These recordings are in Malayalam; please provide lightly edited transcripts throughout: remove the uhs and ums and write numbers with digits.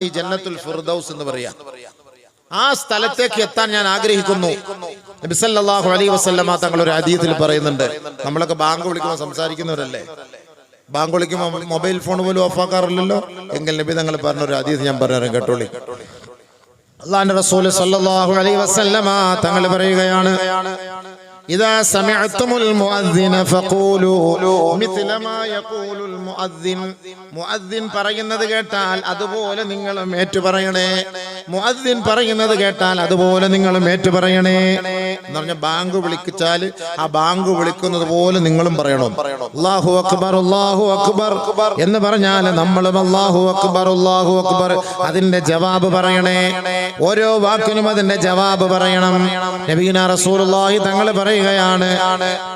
ഈ ജന്നത്തുൽ ഫിർദൗസ് എന്ന് പറയാ. ആ സ്ഥലത്തേക്ക് എത്താൻ ഞാൻ ആഗ്രഹിക്കുന്നു. നബി സല്ലല്ലാഹു അലൈഹി വസല്ലമ തങ്ങൾ ഒരു ഹദീസിൽ പറയുന്നുണ്ട്. നമ്മളൊക്കെ ബാങ്ക് വിളിക്കുമ്പോൾ സംസാരിക്കുന്നവരല്ലേ, ബാങ്ക് വിളിക്കുമ്പോൾ മൊബൈൽ ഫോൺ പോലും ഓഫാക്കാറില്ലല്ലോ. എങ്കിൽ നബി തങ്ങൾ പറഞ്ഞ ഒരു ഹദീസ് ഞാൻ പറഞ്ഞു കേട്ടോളി. അല്ലാഹുവിന്റെ റസൂൽ സല്ലല്ലാഹു അലൈഹി വസല്ലമ തങ്ങൾ പറയുകയാണ്, ഇദാ സമിഅ്തുമുൽ മുഅദ്ദിന ഫഖൂലു മിത്ല മാ യഖൂലുൽ മുഅദ്ദിൻ. മുഅദ്ദിൻ പറയുന്നത് കേട്ടാൽ അതുപോലെ നിങ്ങളും ഏറ്റു പറയണേ. മുഅദ്ദിൻ പറയുന്നത് കേട്ടാൽ അതുപോലെ നിങ്ങളും ഏറ്റു പറയണേ എന്ന് പറഞ്ഞ ബാങ്ക് വിളിച്ചാൽ ആ ബാങ്ക് വിളിക്കുന്നത് പോലെ നിങ്ങളും പറയണം. അല്ലാഹു അക്ബർ അല്ലാഹു അക്ബർ എന്ന് പറഞ്ഞാൽ നമ്മളും അല്ലാഹു അക്ബർ അല്ലാഹു അക്ബർ അതിന്റെ ജവാബ് പറയണേ. ഓരോ വാക്കിനും അതിന്റെ ജവാബ് പറയണം. നബിയുനാ റസൂലുള്ളാഹി തങ്ങൾ പറയുകയാണ്,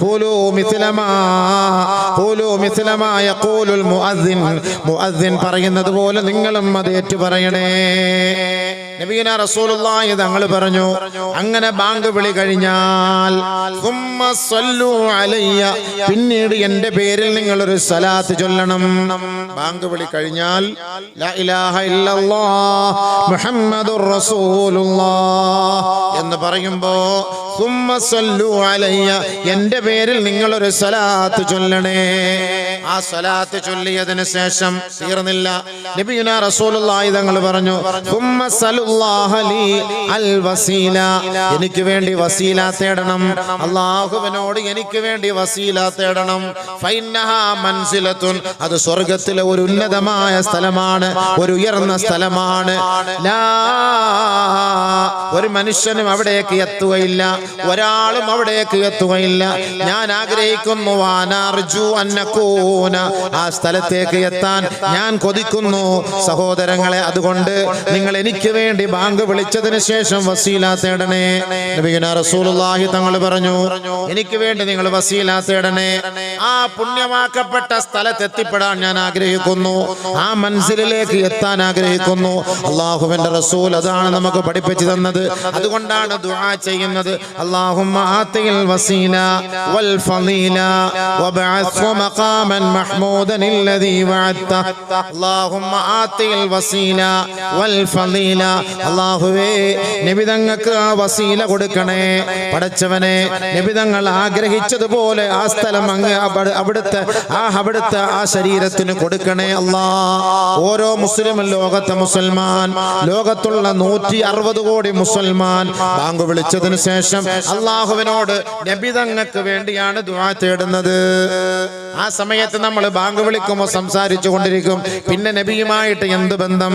ഖൂലൂ മിത്ല മാ യഖൂലുൽ മുഅദ്ദിൻ. മുഅദ്ദിൻ പറയുന്നത് പോലെ നിങ്ങളും അത് ഏറ്റു പറയണേ. നബിയുനാ റസൂലുള്ളാഹി തങ്ങൾ പറഞ്ഞു, അങ്ങനെ ബാങ്ക് വിളി കഴിഞ്ഞാൽ സുമ്മ സ്വല്ലു അലയ്യ, പിന്നീട് എന്റെ പേരിൽ നിങ്ങൾ ഒരു സ്വലാത്ത് ചൊല്ലണം. ബാങ്ക് വിളി കഴിഞ്ഞാൽ ലാ ഇലാഹ ഇല്ലല്ലാഹ് മുഹമ്മദുർ റസൂലുള്ളാഹ് എന്ന് പറയുമ്പോ സുമ്മ സ്വല്ലു അലയ്യ, എന്റെ പേരിൽ നിങ്ങൾ ഒരു സ്വലാത്ത് ചൊല്ലണേ. ആ സ്വലാത്ത് ചൊല്ലിയതിനു ശേഷം തീർന്നില്ല. നബിയുനാ റസൂലുള്ളാഹി തങ്ങൾ പറഞ്ഞു, സുമ്മ സലുല്ലാഹ ലി അൽ വസീല, എനിക്ക് വേണ്ടി വസീല തേടണം. അല്ലാഹുവിനോട് എനിക്ക് വേണ്ടി വസീല തേടണം. ഫൈന്നഹാ മൻസിലത്തുൻ, അത് സ്വർഗ്ഗത്തിലെ ഒരു ഉന്നതമായ സ്ഥലമാണ്, ഒരു ഉയർന്ന സ്ഥലമാണ്. ഒരു മനുഷ്യനും അവിടേക്ക് എത്തുകയില്ല, ഒരാളും അവിടേക്ക് എത്തുകയില്ല. ഞാൻ ആഗ്രഹിക്കുന്നു, വാനർജു അന്നകൂന, ആ സ്ഥലത്തേക്ക് എത്താൻ ഞാൻ കൊതിക്കുന്നു സഹോദരങ്ങളെ. അതുകൊണ്ട് നിങ്ങൾ എനിക്ക് വേണ്ടി ബാങ്ക് വിളിച്ചതിന് ശേഷം വസീല തേടണേ. നബിയുനാ റസൂലുള്ളാഹി തങ്ങൾ പറഞ്ഞു, എനിക്ക് വേണ്ടി നിങ്ങൾ വസീല തേടണേ. ആ പുണ്യമാക്കപ്പെട്ട സ്ഥലത്ത് എത്തിപ്പെടാൻ ഞാൻ ആഗ്രഹിക്കുന്നു, ആ മൻസിലിലേക്ക് എത്താൻ ആഗ്രഹിക്കുന്നു. അല്ലാഹുവിന്റെ റസൂൽ അതാണ് നമുക്ക് പഠിപ്പിച്ചു തന്നത്. അതുകൊണ്ടാണ് ദുആ ചെയ്യുന്നത്, അല്ലാഹുമ്മ ആതിൽ വസീല വൽ ഫളീല വബഅത്ഹു മഖാമൻ മഹ്മൂദൻ الذي വഅദ്ത. അല്ലാഹുമ്മ ആതിൽ വസീല വൽ ഫളീല, അല്ലാഹുവേ നബി തങ്ങൾക്ക് ആ വസീല കൊടുക്കണേ. പടച്ചവനെ, നബി തങ്ങൾ ആഗ്രഹിച്ചതുപോലെ ആ സ്ഥലം അങ്ങ് അവിടുത്തെ ആ ശരീരത്തിന് കൊടുക്കണേ അല്ലാഹ്. ഓരോ മുസ്ലിമും, ലോകത്തെ മുസൽമാൻ, ലോകത്തുള്ള 160 കോടി മുസൽമാൻ ബാങ്ക് വിളിച്ചതിന് ശേഷം അല്ലാഹുവിനോട് നബി തങ്ങൾക്ക് വേണ്ടിയാണ് ദുആ തേടുന്നത്. ആ സമയത്ത് നമ്മൾ ബാങ്ക് വിളിക്കുമ്പോൾ സംസാരിച്ചു കൊണ്ടിരിക്കും. പിന്നെ നബിയുമായിട്ട് എന്ത് ബന്ധം?